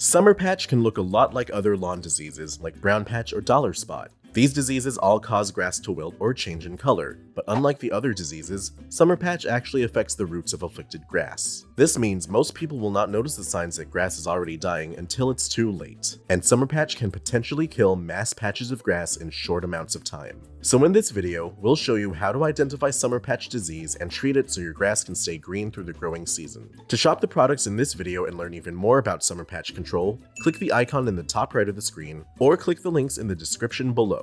Summer patch can look a lot like other lawn diseases like brown patch or dollar spot. These diseases all cause grass to wilt or change in color, but unlike the other diseases, summer patch actually affects the roots of afflicted grass. This means most people will not notice the signs that grass is already dying until it's too late, and summer patch can potentially kill mass patches of grass in short amounts of time. So in this video, we'll show you how to identify summer patch disease and treat it so your grass can stay green through the growing season. To shop the products in this video and learn even more about summer patch control, click the icon in the top right of the screen, or click the links in the description below.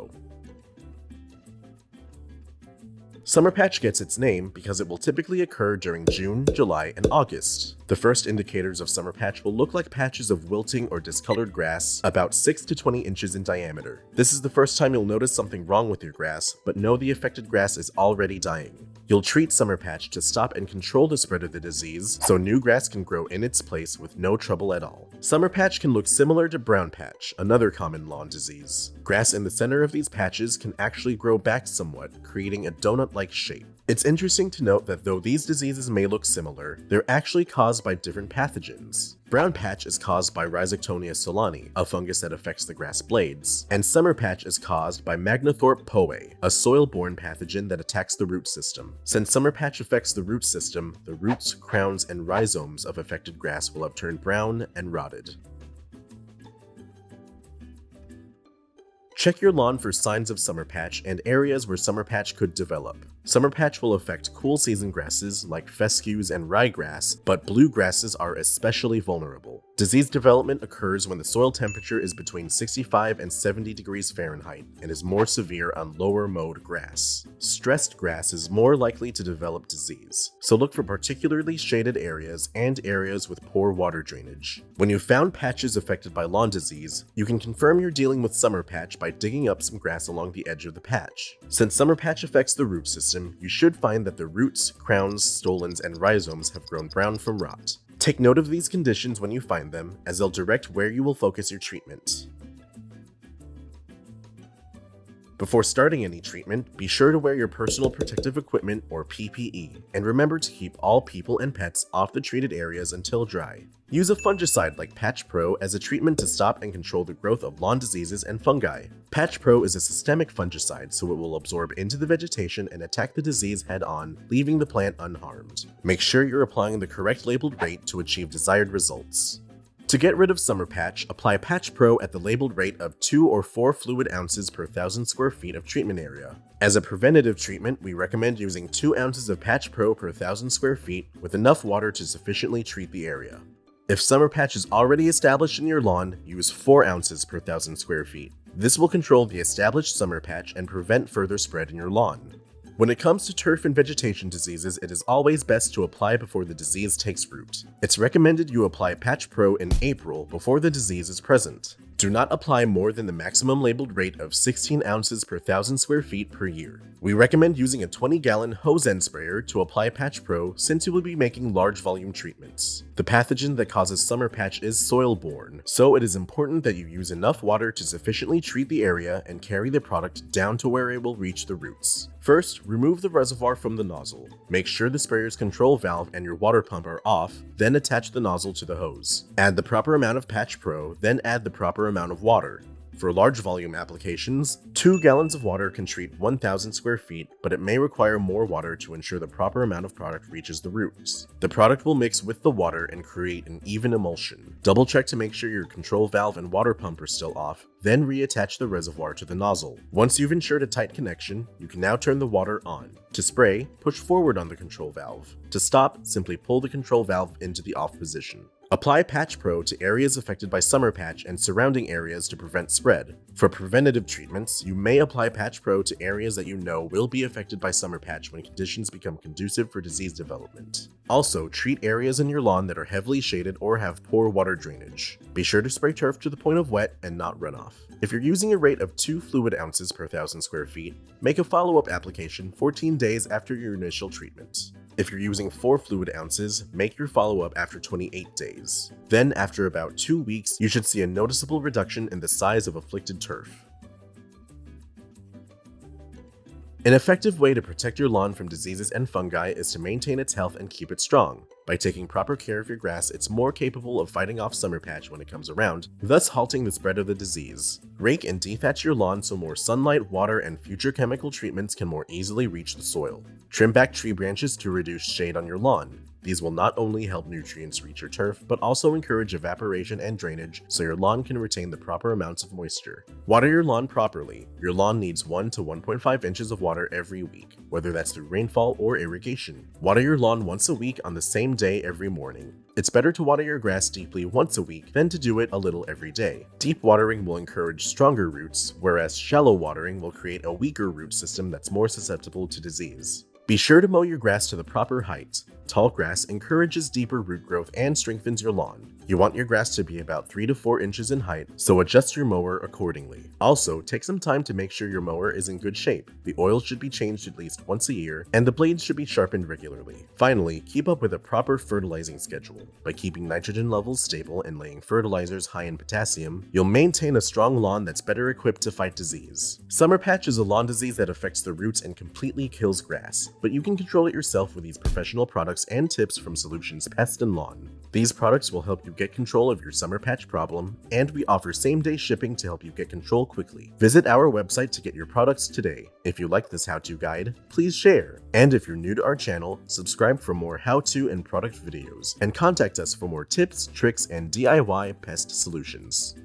Summer patch gets its name because it will typically occur during June, July, and August. The first indicators of summer patch will look like patches of wilting or discolored grass about 6 to 20 inches in diameter. This is the first time you'll notice something wrong with your grass, but know the affected grass is already dying. You'll treat summer patch to stop and control the spread of the disease so new grass can grow in its place with no trouble at all. Summer patch can look similar to brown patch, another common lawn disease. Grass in the center of these patches can actually grow back somewhat, creating a donut-like shape. It's interesting to note that though these diseases may look similar, they're actually caused by different pathogens. Brown patch is caused by Rhizoctonia solani, a fungus that affects the grass blades, and summer patch is caused by Magnathorpe poae, a soil-borne pathogen that attacks the root system. Since summer patch affects the root system, the roots, crowns, and rhizomes of affected grass will have turned brown and rotted. Check your lawn for signs of summer patch and areas where summer patch could develop. Summer patch will affect cool season grasses like fescues and ryegrass, but bluegrasses are especially vulnerable. Disease development occurs when the soil temperature is between 65 and 70 degrees Fahrenheit and is more severe on lower mowed grass. Stressed grass is more likely to develop disease, so look for particularly shaded areas and areas with poor water drainage. When you've found patches affected by lawn disease, you can confirm you're dealing with summer patch by digging up some grass along the edge of the patch. Since summer patch affects the root system, you should find that the roots, crowns, stolons, and rhizomes have grown brown from rot. Take note of these conditions when you find them, as they'll direct where you will focus your treatment. Before starting any treatment, be sure to wear your personal protective equipment or PPE, and remember to keep all people and pets off the treated areas until dry. Use a fungicide like Patch Pro as a treatment to stop and control the growth of lawn diseases and fungi. Patch Pro is a systemic fungicide, so it will absorb into the vegetation and attack the disease head-on, leaving the plant unharmed. Make sure you're applying the correct labeled rate to achieve desired results. To get rid of summer patch, apply Patch Pro at the labeled rate of 2 or 4 fluid ounces per 1,000 square feet of treatment area. As a preventative treatment, we recommend using 2 ounces of Patch Pro per 1,000 square feet with enough water to sufficiently treat the area. If summer patch is already established in your lawn, use 4 ounces per 1,000 square feet. This will control the established summer patch and prevent further spread in your lawn. When it comes to turf and vegetation diseases, it is always best to apply before the disease takes root. It's recommended you apply Patch Pro in April before the disease is present. Do not apply more than the maximum labeled rate of 16 ounces per 1,000 square feet per year. We recommend using a 20-gallon hose end sprayer to apply Patch Pro since you will be making large volume treatments. The pathogen that causes summer patch is soil-borne, so it is important that you use enough water to sufficiently treat the area and carry the product down to where it will reach the roots. First, remove the reservoir from the nozzle. Make sure the sprayer's control valve and your water pump are off, then attach the nozzle to the hose. Add the proper amount of Patch Pro, then add the proper amount of water. For large volume applications, 2 gallons of water can treat 1,000 square feet, but it may require more water to ensure the proper amount of product reaches the roots. The product will mix with the water and create an even emulsion. Double check to make sure your control valve and water pump are still off, then reattach the reservoir to the nozzle. Once you've ensured a tight connection, you can now turn the water on. To spray, push forward on the control valve. To stop, simply pull the control valve into the off position. Apply Patch Pro to areas affected by summer patch and surrounding areas to prevent spread. For preventative treatments, you may apply Patch Pro to areas that you know will be affected by summer patch when conditions become conducive for disease development. Also, treat areas in your lawn that are heavily shaded or have poor water drainage. Be sure to spray turf to the point of wet and not runoff. If you're using a rate of 2 fluid ounces per 1,000 square feet, make a follow-up application 14 days after your initial treatment. If you're using 4 fluid ounces, make your follow-up after 28 days. Then, after about 2 weeks, you should see a noticeable reduction in the size of afflicted turf. An effective way to protect your lawn from diseases and fungi is to maintain its health and keep it strong. By taking proper care of your grass, it's more capable of fighting off summer patch when it comes around, thus halting the spread of the disease. Rake and dethatch your lawn so more sunlight, water, and future chemical treatments can more easily reach the soil. Trim back tree branches to reduce shade on your lawn. These will not only help nutrients reach your turf, but also encourage evaporation and drainage so your lawn can retain the proper amounts of moisture. Water your lawn properly. Your lawn needs 1 to 1.5 inches of water every week, whether that's through rainfall or irrigation. Water your lawn once a week on the same day every morning. It's better to water your grass deeply once a week than to do it a little every day. Deep watering will encourage stronger roots, whereas shallow watering will create a weaker root system that's more susceptible to disease. Be sure to mow your grass to the proper height. Tall grass encourages deeper root growth and strengthens your lawn. You want your grass to be about 3 to 4 inches in height, so adjust your mower accordingly. Also, take some time to make sure your mower is in good shape. The oil should be changed at least once a year, and the blades should be sharpened regularly. Finally, keep up with a proper fertilizing schedule. By keeping nitrogen levels stable and laying fertilizers high in potassium, you'll maintain a strong lawn that's better equipped to fight disease. Summer patch is a lawn disease that affects the roots and completely kills grass, but you can control it yourself with these professional products and tips from Solutions Pest and Lawn. These products will help you get control of your summer patch problem, and we offer same-day shipping to help you get control quickly. Visit our website to get your products today. If you like this how-to guide, please share. And if you're new to our channel, subscribe for more how-to and product videos, and contact us for more tips, tricks, and DIY pest solutions.